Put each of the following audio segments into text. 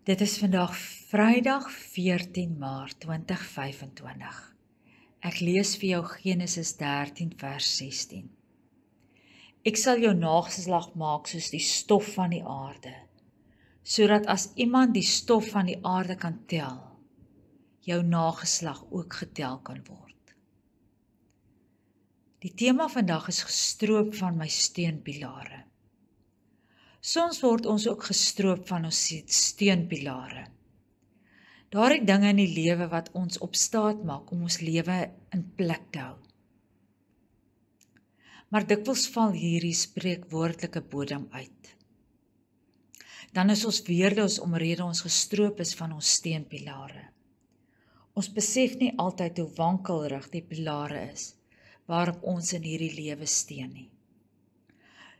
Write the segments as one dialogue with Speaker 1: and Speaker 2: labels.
Speaker 1: Dit is vandag Vrydag 14 Maart 2025. Ek lees vir jou Genesis 13 vers 16. Ek sal jou nageslag maak soos die stof van die aarde, sodat as iemand die stof van die aarde kan tel, jou nageslag ook getel kan word. Die tema vandag is gestroop van my steunpilare. Soms word ons ook gestroop van ons steunpilare. Daardie dinge in die lewe wat ons op staat maak om ons lewe in plek te hou. Maar dikwels val hierdie spreekwoordelike bodem uit. Dan is ons weerloos omrede ons gestroop is van ons steunpilare. Ons besef nie altyd hoe wankelrig die pilare is waarop ons in hierdie lewe steun nie.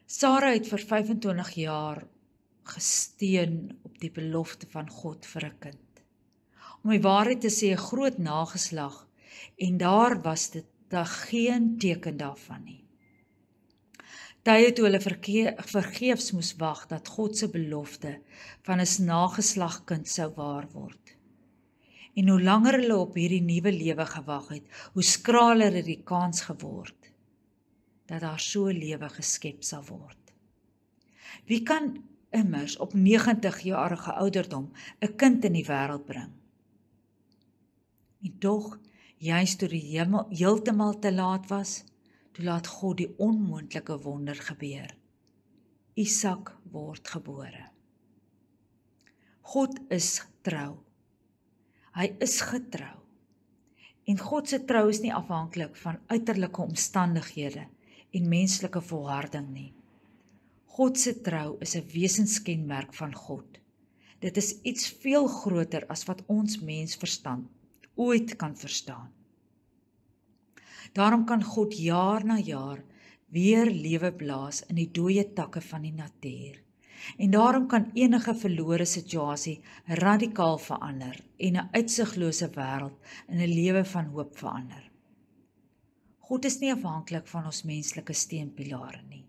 Speaker 1: Sarah het vir 25 jaar gesteun op die belofte van God vir 'n kind. Om die waarheid te sê, 'n groot nageslag, en daar was dit geen teken daarvan nie. Tye toe hulle vergeefs moes wag dat God se belofte van 'n nageslagkind sou waar word. En hoe langer hulle op hierdie nuwe lewe gewag het, hoe skraler het die kans geword dat daar so 'n lewe geskep sal word. Wie kan immers op 90-jarige ouderdom 'n kind in die wêreld bring? En tog, juist toe die hemel heeltemal te laat was, toe laat God die onmoontlike wonder gebeur. Isak word gebore. God is trou. Hy is getrou. En God se trou is nie afhanklik van uiterlike omstandighede en menslike volharding nie. God se trou is 'n wesenskenmerk van God. Dit is iets veel groter as wat ons mensverstand ooit kan verstaan. Daarom kan God jaar na jaar weer lewe blaas in die dooie takke van die natuur. En daarom kan enige verlore situasie radikaal verander en 'n uitsiglose wêreld in 'n lewe van hoop verander. God is nie afhanklik van ons menslike steunpilare nie.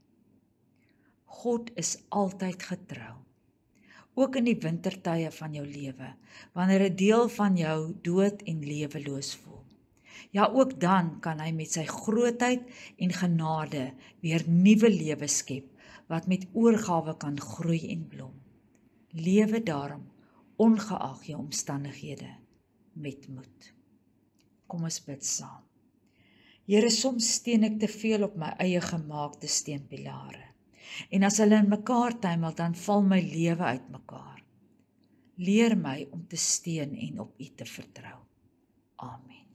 Speaker 1: God is altyd getrou. Ook in die wintertye van jou lewe, wanneer 'n deel van jou dood en leweloos voel. Ja, ook dan kan hy met sy grootheid en genade weer nuwe lewe skep, wat met oorgawe kan groei en blom. Lewe daarom, ongeag jou omstandighede, met moed. Kom ons bid saam. Here, soms steun ek te veel op my eie gemaakte steunpilare. En as hulle in mekaar tuimel, dan val my lewe uitmekaar. Leer my om te steun en op U te vertrou. Amen.